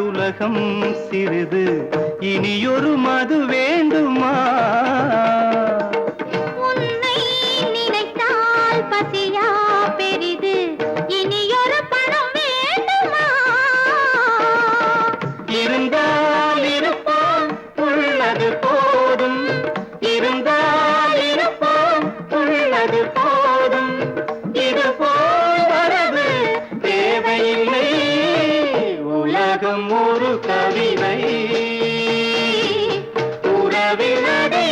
உலகம் சிறிது இனியொரு மது வேண்டுமா உன்னை நினைத்தால் பசியா பெரிது இனியொரு பணம் வேண்டுமா இருந்தால் இருப்போம் உள்ளது போதும் இருந்தால் இருப்போம் உள்ளது போதும் இது போல் வரது தேவையில்லை உலகம் ஒரு கவிதை உறவில் அதை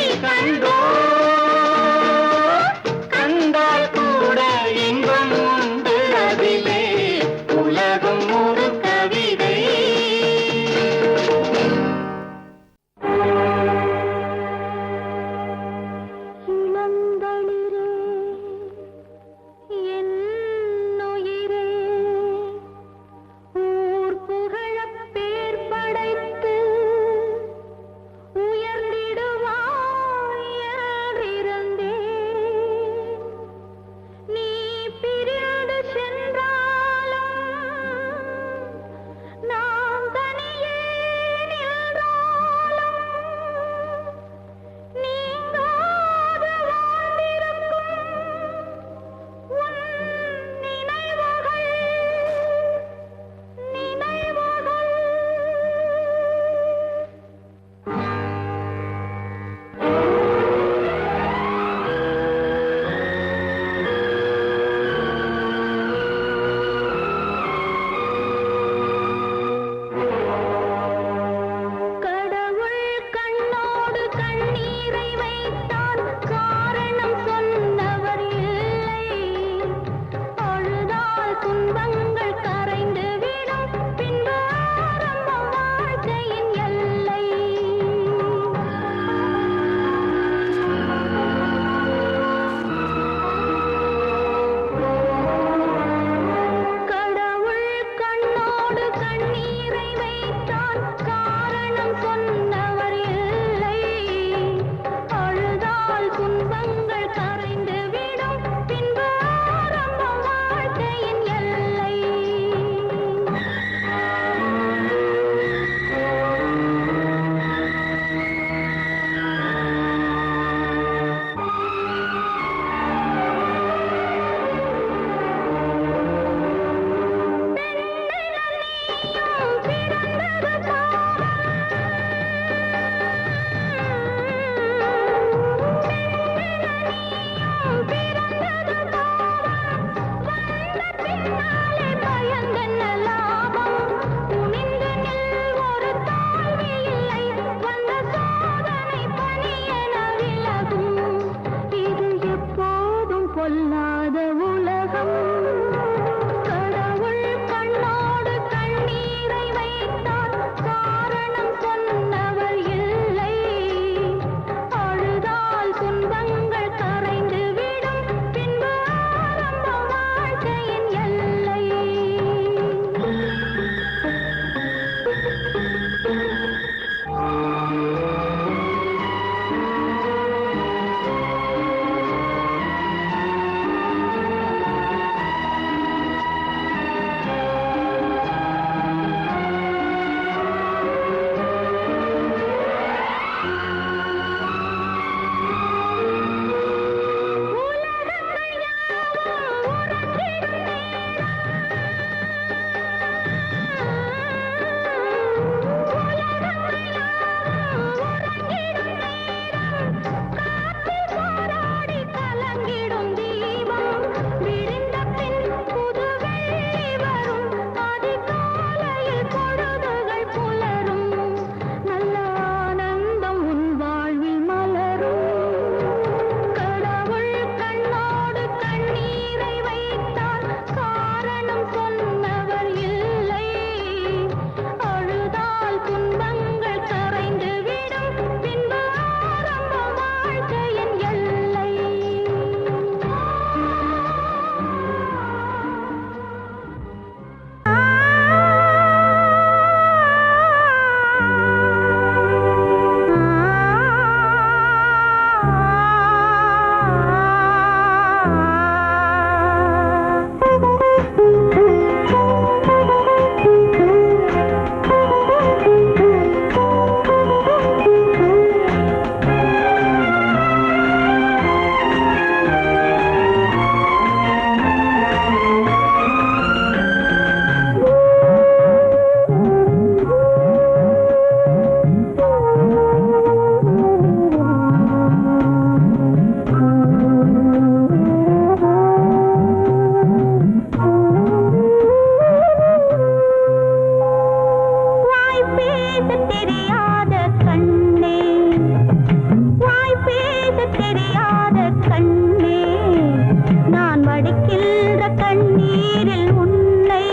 வடிக்கின்ற கண்ணீரில் உன்னை,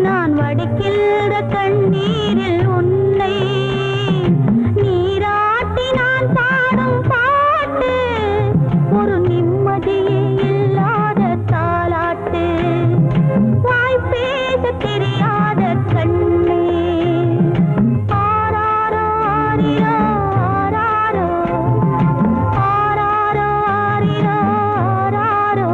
நான் வடிக்கின்ற கண்ணீரில் உன்னை, நீராட்டி நான் பாடும் பாட்டு ஒரு நிம்மதியே இல்லாத தாலாட்டு, வாய் பேச தெரியாத கண்ணே. ஆராரோ ஆரிரோ ஆராரோ, ஆராரோ ஆரிரோ ஆராரோ.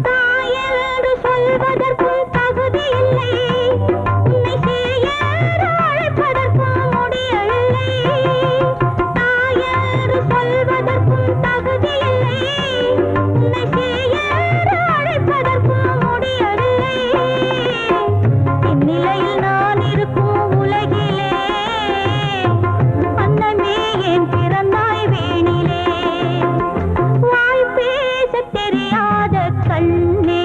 தாயென்று சொல்வதற்கும் தகுதி இல்லை, உன்னை சேயென்று அழைப்பதற்கும் முடியவில்லை. தாயென்று சொல்வதற்கும் தகுதி இல்லை, உன்னை சேயென்று அழைப்பதற்கும் முடியவில்லை. இந்நிலையில் நான் இருக்கும் உலகிலே அன்னமே ஏன் பிறந்தாய் வேணிலே, வாய் பேச தெரியாத கண்ணே,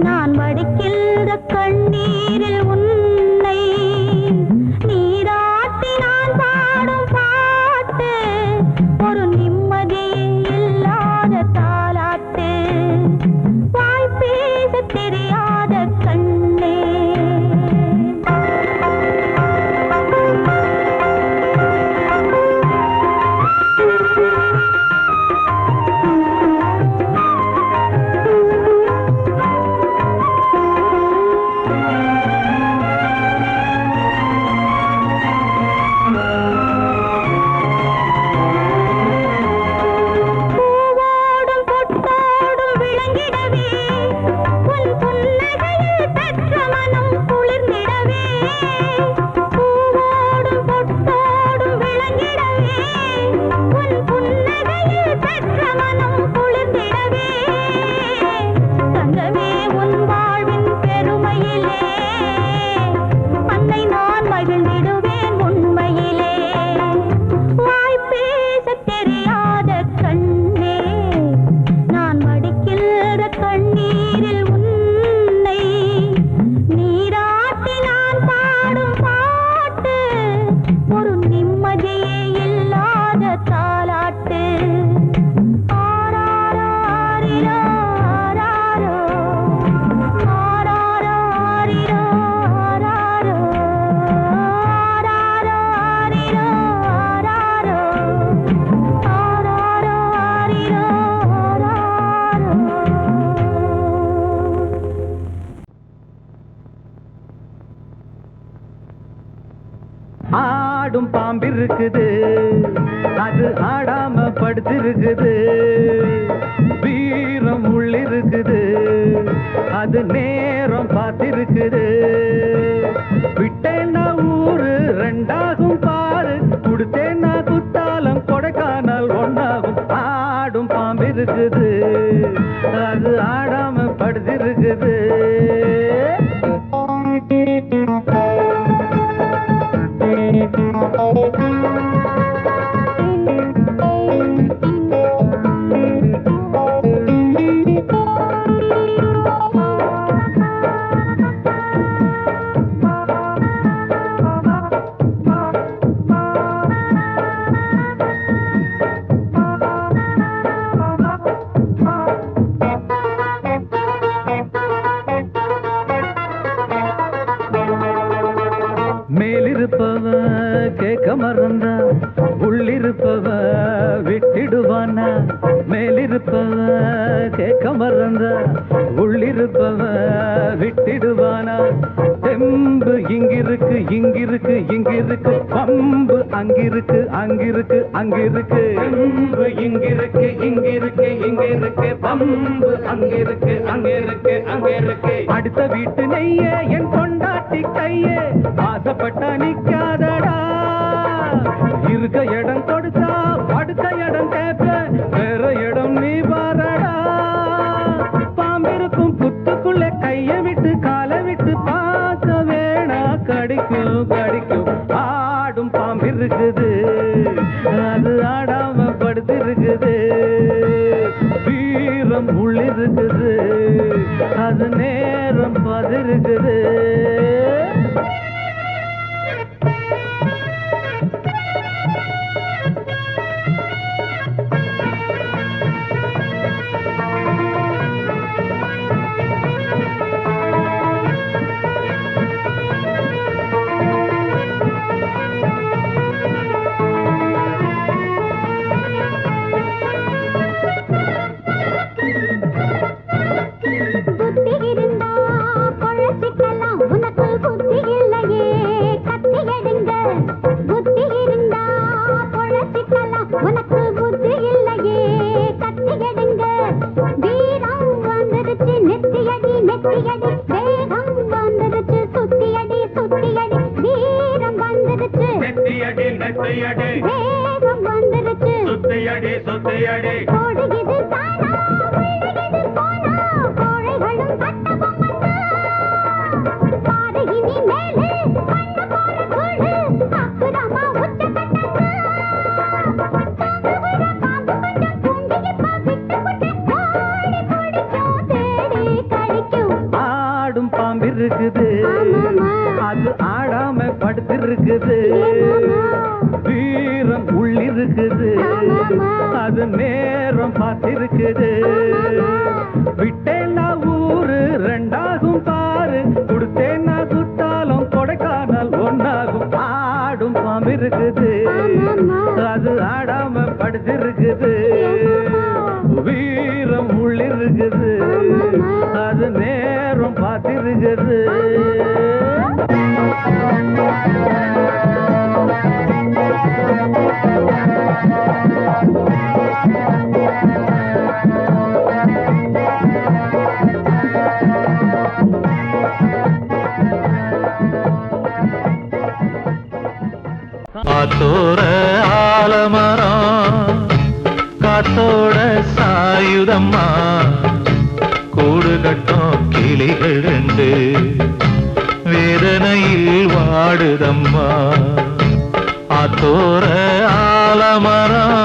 நான் வடிக்கின்ற கண்ணீரில் உன்னை, நீராட்டி நான் பாடும் பாட்டு ஒரு நிம்மதியே இல்லாத தாலாட்டு, வாய் பேச தெரியாத கண்ணே. பூவோடும் பொட்டோடும் விளங்கிடவே, உன் புன்னகையில் பெற்ற மனம் குளிர்ந்திடவே. பூவோடும் பொட்டோடும் விளங்கிடவே, உன் புன்னகையில் பெற்ற மனம் குளிர்ந்திடவே. தங்கமே உன் வாழ்வின் பெருமையிலே, அன்னை நான் மகிழ்ந்திடுவேன் உண்மையிலே. வாய் பேச தெரியாத கண்ணே, நான் வடிக்கின்ற கண்ணீரில் உன்னை, நீராட்டி நான் பாடும் பாட்டு ஒரு நிம்மதியே இல்லாத தாலாட்டு. ஆராரோ ஆரிரோ ஆராரோ, ஆராரோ ஆரிரோ ஆராரோ, ஆராரோ ஆரிரோ ஆராரோ, ஆராரோ ஆரிரோ ஆராரோ. ஆடும் பாம்பிருக்குது, அது ஆடாம படுத்திருக்குது. வீரம் உள்ளிருக்குது, அது நேரம் பார்த்திருக்குது. விட்டேன்னா ஊரு ரெண்டாகும் பாரு, கொடுத்தேன்னா குத்தாலம் கொடைக்கானல் ஒன்னாகும். ஆடும் பாம்பிருக்குது, அது ஆடாம படுத்திருக்குது. மேலிருப்பவ கேட்க மறந்தா, உள்ளிருப்பவ விட்டிடுவானா. மேலிருப்பவ கேட்க மறந்தா, உள்ளிருப்பவ விட்டிடுவானா. தெம்பு இங்கிருக்கு இங்கிருக்கு இங்கிருக்கு பம்பு அங்கிருக்கு அங்கிருக்கு அங்கிருக்கு அன்பு இங்கிருக்கு இங்கிருக்கு இங்கிருக்கு பம்பு அங்கிருக்கு அங்கிருக்கு அங்கிருக்கு அடுத்த வீட்டு நெய்ய என் கொண்டாட்டி கையே ஆசைப்பட்டா நிக்காதடா இருக்க இடம் கொடுத்தா படுக்க இடம் கேட்ப வேற இடம் நீ பாரடா பாம்பிருக்கும் புத்துக்குள்ள கைய விட்டு காலை விட்டு பார்க்க வேணா கடிக்கும் கடிக்கும் ஆடும் பாம்பிருக்குது அது ஆடாம படுத்திருக்குது வீரம் உள்ளிருக்குது அது நேரம் பதிருக்குது புத்தி இருந்தா பொழச்சிக்கலாம் உனக்கு புத்தி இல்லையே கத்தி எடுங்க புத்தி இருந்தா பொழச்சிக்கலாம் உனக்கு புத்தி இல்லையே கத்தி எடுங்க வீரம் வந்துருச்சு நெத்தியடி நெத்தியடி வேகம் வந்துருச்சு சுத்தியடி சுத்தியடி வீரம் வந்துருச்சு நெத்தியடி நெத்தியடி வேகம் வந்துருச்சு சுத்தியடி சுத்தியடி ஓடுகிறது தானா விழுகிறது போனா கோழைகளும் கட்ட பொம்மன்னா பாரு இனி மேலே பண்ண போற கூடு அக்குதமா உச்ச கட்டன்னா தாங்குகிற பாம்பு கொஞ்சம் தூங்கிப்பா விட்டு விட்டு ஓடி பிடிக்கும் தேடி கடிக்கும் ஆடும் பாம்பிருக்குது ஆமாமா அது ஆடாம படுத்திருக்குது வீரம் உள்ளிருக்குது அது நேரம் பார்த்திருக்குது விட்டேன்னா ஊரு ரெண்டாகும் பாரு கொடுத்தேன்னா குத்தாலும் கொடைக்கானல் ஒன்னாகும் ஆடும் பாம்பிருக்குது அது ஆடாம படுத்திருக்குது வீரம் உள்ளிருக்குது அது நேரம் பார்த்திருக்குது காத்தோட ஆலமரம் காத்தோட சாயுதம்மா கூடு கட்டும் கிளிகள் ரெண்டு வேதனையில் வாடுதம்மா ஆத்தோர ஆலமரம்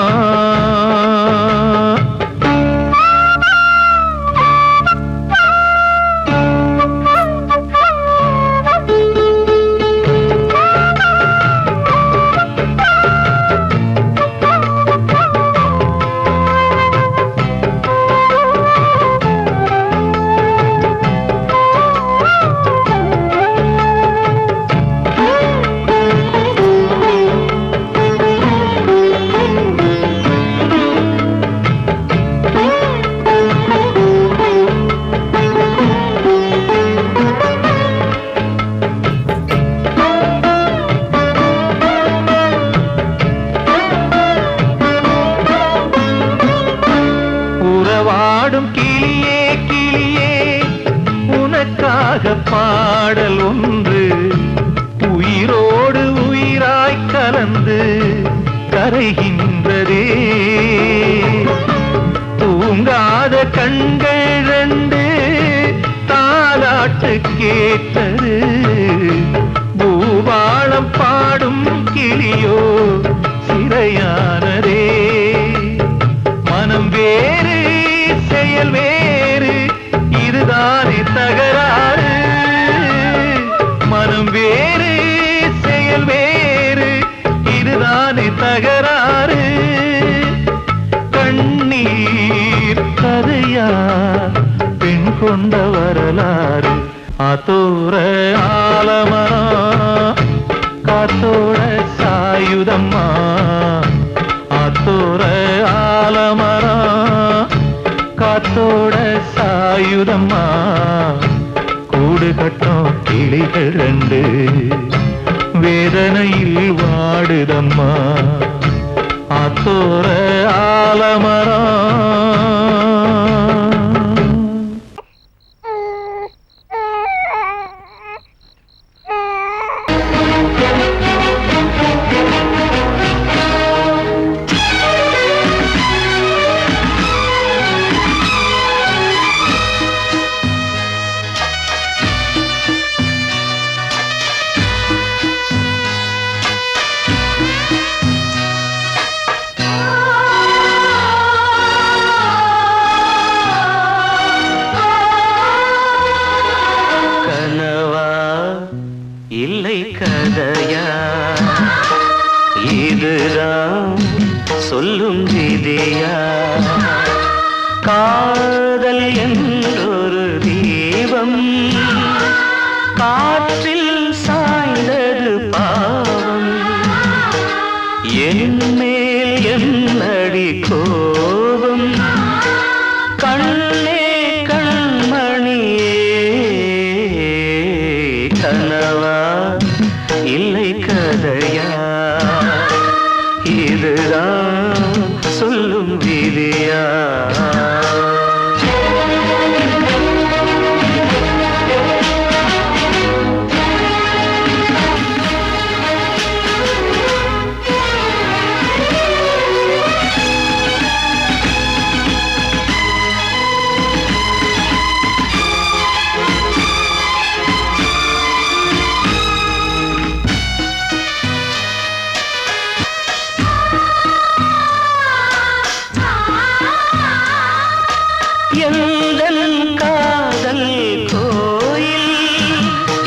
உறவாடும் கிளியே கிளியே உனக்காக பாடல் ஒன்று உயிரோடு உயிராய் கலந்து கரைகின்றதே தூங்காத கண்கள் ரெண்டு தாலாட்டு கேட்டது பூபாளம் பாடும் கிளியோ சிறையானதே மனம் வேறு செயல் வேறு இதுதானே தகராறு மனம் வேறு செயல் வேறு இதுதானே தகராறு கண்ணீர் கதையா பெண் கொண்ட வரலாறு ஆத்தோர ஆலமரம் காத்தோட சாயுதம்மா ஆத்தோர ஆலமரம் காத்தோட சாயுதம்மா கூடு கட்டும் கிளிகள் ரெண்டு வேதனையில் வாடுதம்மா ஆத்தோர ஆலமரம். இல்லை கதையா இதுதான் சொல்லும் விதியா காதல் என்றொரு தீபம் காற்றில் சாய்ந்தது பாவம் என் மேல் என்னடி கோபம் கண்ணே கண்மணியே கனவா இல்லை கதையா இதுதான் சொல்லும் விதியா எந்தன் காதல் கோயில்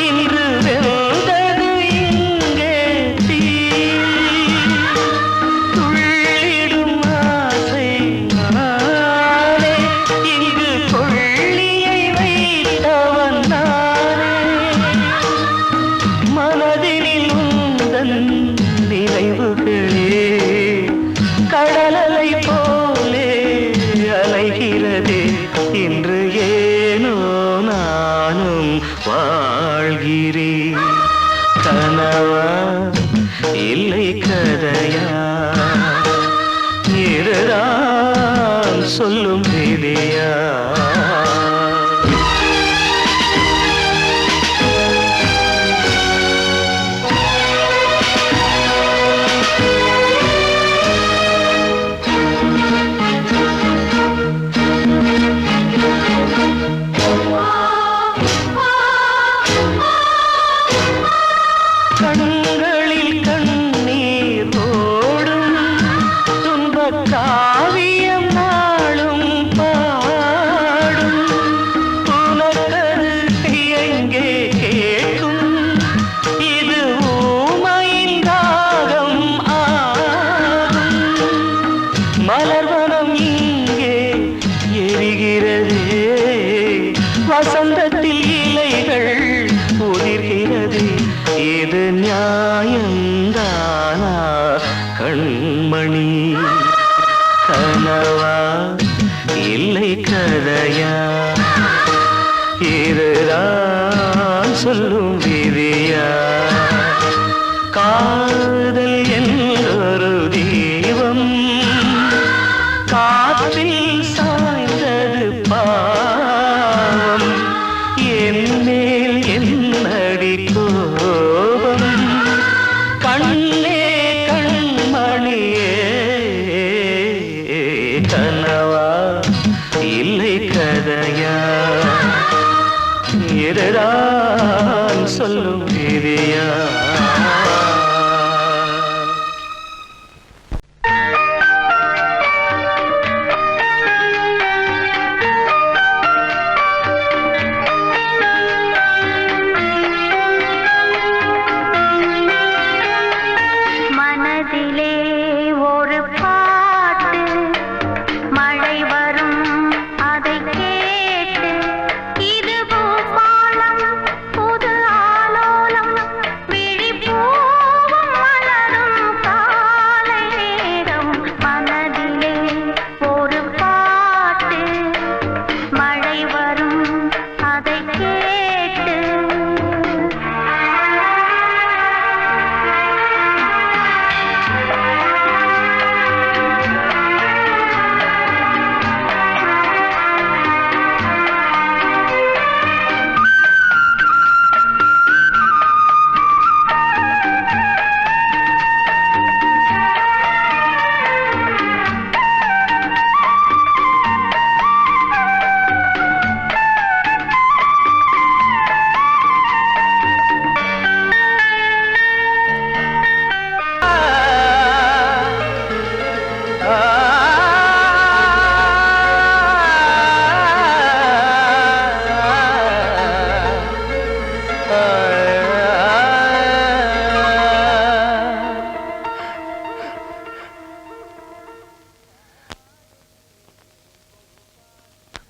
இன்று வெந்தது இங்கே தீ துள்ளிடும் ஆசை நானே இங்கு கொள்ளியை வைத்தவன் நானே மனதினில் உந்தன் நினைவுகளே கடலலை போலே அலைகிறதே இன்று ஏனோ நானும் வாழ்கிறேன் கனவா இல்லை கதையா இதுதான் சொல்லும் விதியா கண்களில் கண்ணீர் ஓடும் துன்பக் காவியம் நாளும் பாடும் உனக்கது எங்கே கேட்கும் இது ஊமையின் ராகம் ஆகும் மலர்வனம் இங்கே எரிகிறதே வசந்தத்தில் இலைகள் உதிர்கிறது இது நியாயந்தானா கண்மணி கனவா இல்லை கதையா இதுதான் சொல்லும் விதியா காதல் என்றொரு தீபம் காற்றில் சாய்ந்தது பாவம் என் மேல் என்னடி கோபம் கண்ணே கண்மணியே கனவா இல்லை கதையா இதுதான் சொல்லும் விதியா மனதிலே ஒரு பாட்டு மழை வரும் அதை கேட்டு இது பூபாலம் புது ஆலோலம் விழி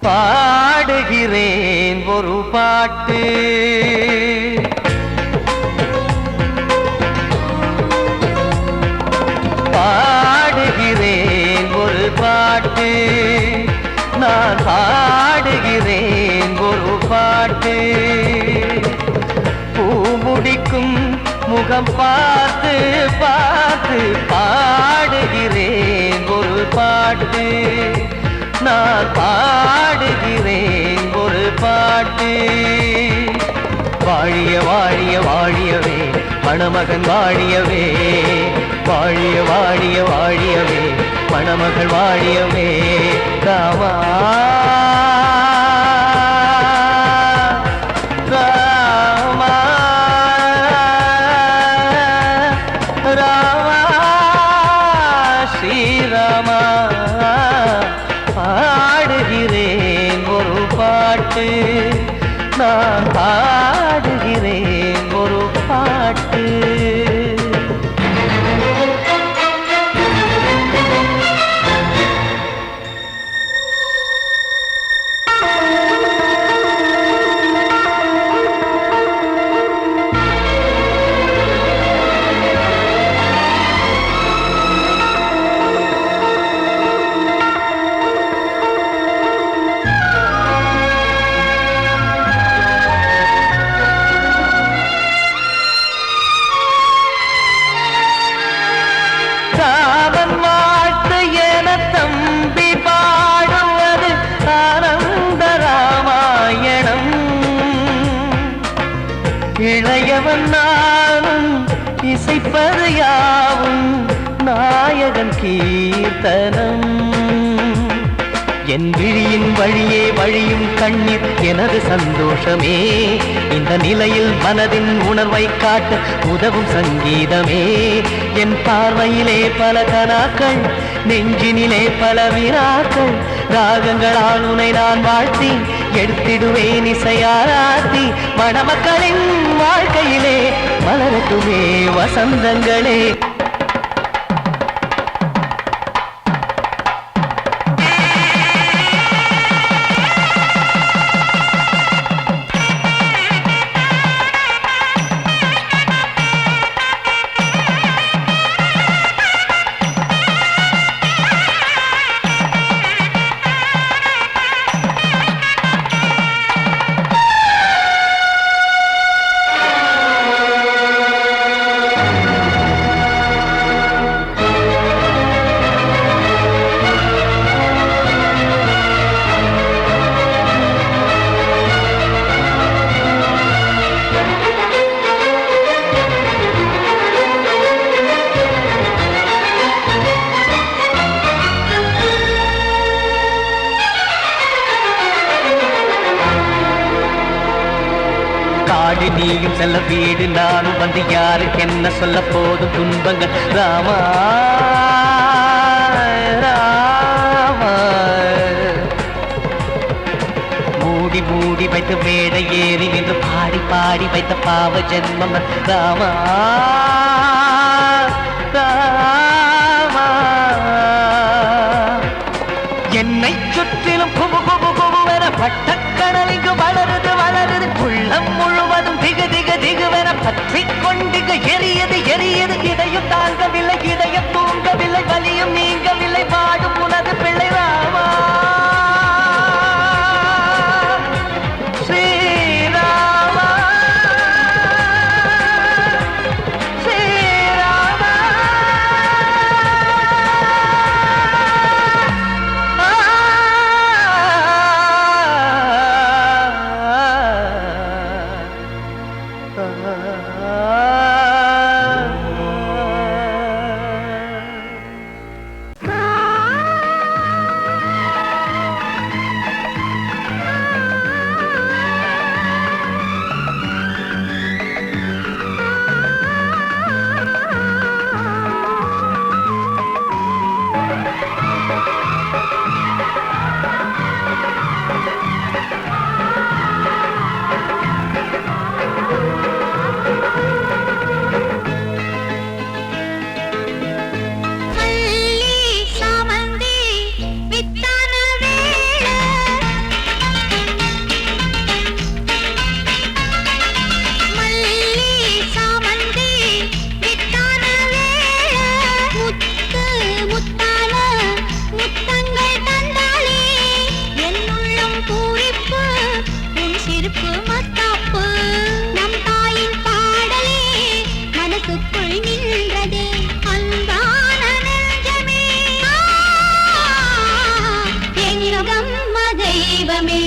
பாடுகிறேன் ஒரு பாட்டு. பாடுகிறேன் ஒரு பாட்டு, நான் பாடுகிறேன் ஒரு பாட்டு. பூ முடிக்கும் முகம் பார்த்து பார்த்து பாடுகிறேன் ஒரு பாட்டு, நான் பாடுகிறேன் ஒரு பாட்டு. வாழிய வாழிய வாழியவே மணமகன் வாழியவே, வாழிய வாழிய வாழியவே மணமகள் வாழியவே. ராமா ராமா ராமா ஸ்ரீராமா. பாடுகிறேன் ஒரு பாட்டு, நான் பாடுகிறேன் ஒரு பாட்டு. ராமன் வாழ்த்து என தம்பி பாடுவது ஆனந்த ராமாயணம். இளையவன் நானும் இசைப்பது யாவும் நாயகன் கீர்த்தனம். என் விழியின் வழியே வழியும் கண்ணீர் எனது சந்தோஷமே. இந்த நிலையில் மனதின் உணர்வை காட்ட உதவும் சங்கீதமே. என் பார்வையிலே பல கனாக்கள், நெஞ்சினிலே பல வினாக்கள். ராகங்களால் உனை நான் வாழ்த்தி எடுத்திடுவேன் இசையாராத்தி. மணமக்களின் வாழ்க்கையிலே மலரட்டுமே வசந்தங்களே. காடு நீயும் செல்ல வீடு நானும் வந்து யாருக்கு என்ன சொல்ல போதும் துன்பங்கள். ராமா ராமா மூடி மூடி வைத்த மேடை ஏறி நின்று பாடி பாடி வைத்த பாவ ஜென்மம். ராமா ராமா என்னை சுற்றிலும் குபு குபு குபுவென பட்டக்கடல் இங்கு வளருது வளருது. உள்ளம் முழுவதும் திகு திகு திகுவென பற்றி கொண்டிக எரியது எரியது. இதையும் தாங்கவில்லை இதயம் தூங்கவில்லை வலியும் நீங்கவில்லை வாடும் உனது பிள்ளை. ராமா ஸ்ரீராமா ஸ்ரீராமா. சிரிப்பு மத்தாப்பு நம் தாயின் பாடலே மனசுக்குள் நின்றதே அன்பான நெஞ்சமே எங்கள் அம்மா தெய்வமே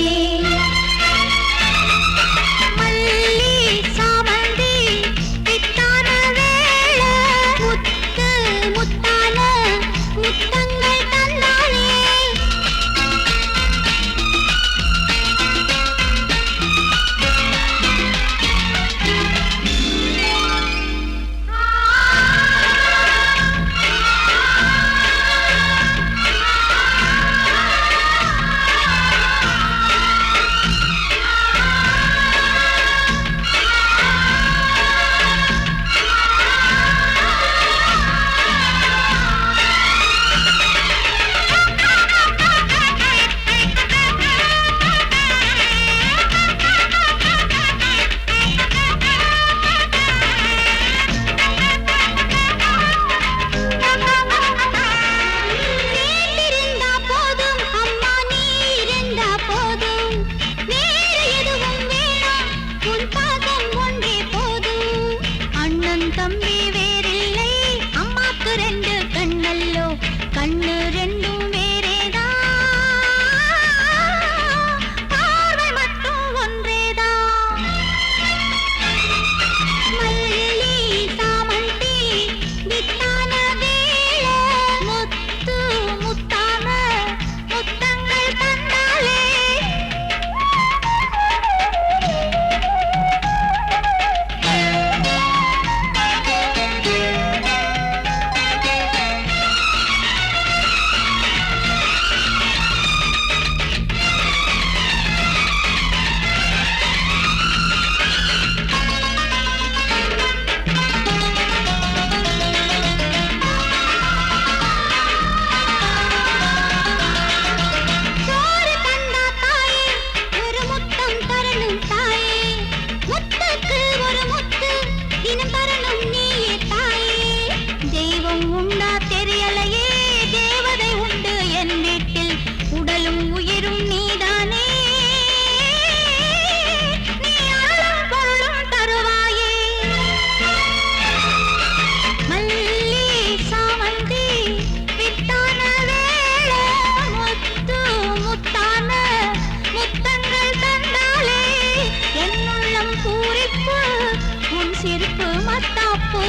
சிரிப்பு மத்தாப்பு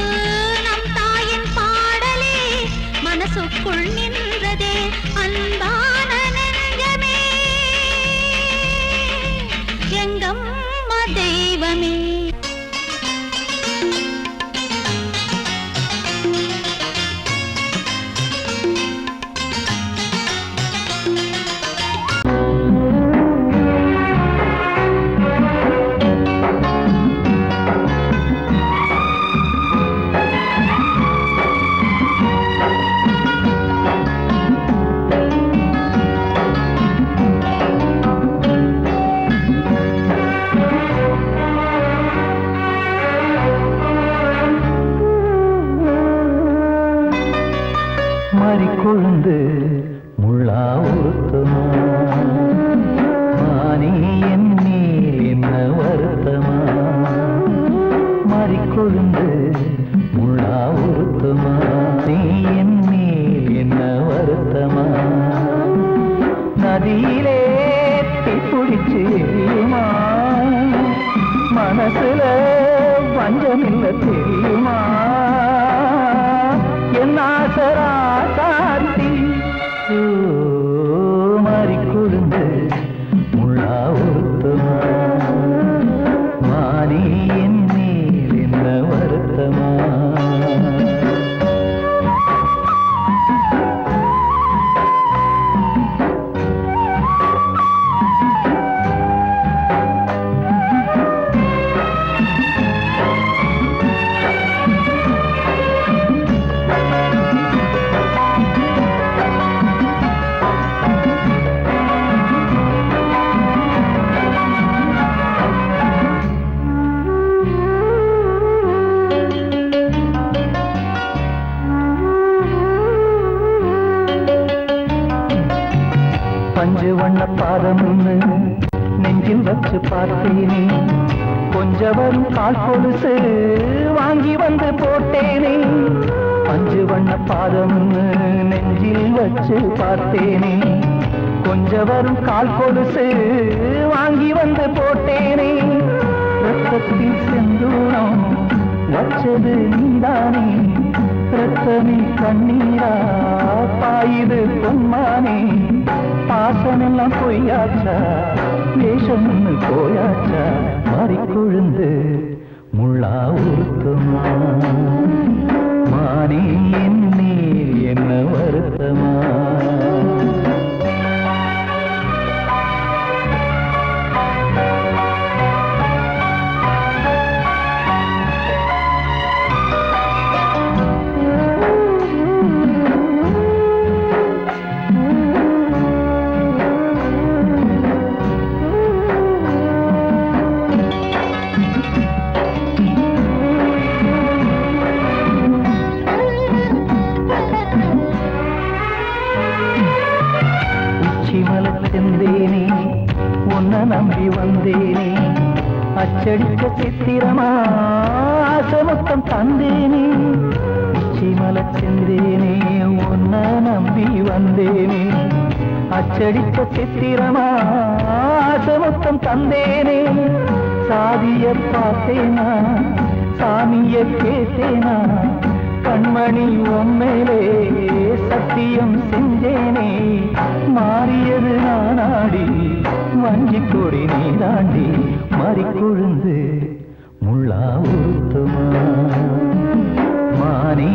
நம் தாயின் பாடலே மனசுக்குள் நின்றதே அன்பான நெஞ்சமே எங்கம்மா தெய்வமே கொழுந்து முள்ளா உருத்தமா மானி என் மேல் என்ன வருத்தமா மாறிக்கொழுந்து முள்ளா உருத்தமா நீ என் மேல் என்ன வருத்தமா நதியிலே பிடிச்சு எரியுமா மனசுல வஞ்சமில்ல தெரியுமா என் ஆசரா காட்டி மாறிக்கொழுந்து முள்ளா உருத்தமா மானி என் மேல் என்ன வருத்தமா பஞ்சு வண்ண பாதம் நெஞ்சில் வச்சு பார்த்தேனே கொஞ்சம் வரும் கால் கொலுசு வாங்கி வந்து போட்டேனே பஞ்சு வண்ண பாதம் நெஞ்சில் வச்சு பார்த்தேனே கொஞ்சம் வரும் கால் கொலுசு வாங்கி வந்து போட்டேனே ரத்தத்தில் செந்தூரம் வச்சது நீதானே ரத்தமே கண்ணீரா பாயுது பொன்மானே பாசமெல்லாம் பொய்யாச்சா வேஷம்னு போயாச்சா மாறிக்கொழுந்து முள்ளா உருத்தமா மானே என்னே என்ன வருத்தமா செந்தேனே உன்னை நம்பி வந்தேனே அச்சடிக்க சித்திரமா ஆசமுத்தம் தந்தேனே உச்சிமல செந்தேனே உன்னை நம்பி வந்தேனே அச்சடிக்க சித்திரமா ஆசமுத்தம் தந்தேனே சாதிய பார்த்தேனா சாமிய கேட்டேனா கண்மணி உம்மேலே சத்தியம் செஞ்சேனே மாறியது நானாடி வஞ்சி கொடி நீதாண்டி மாறிக்கொழுந்து முள்ளா உருத்துமா மானே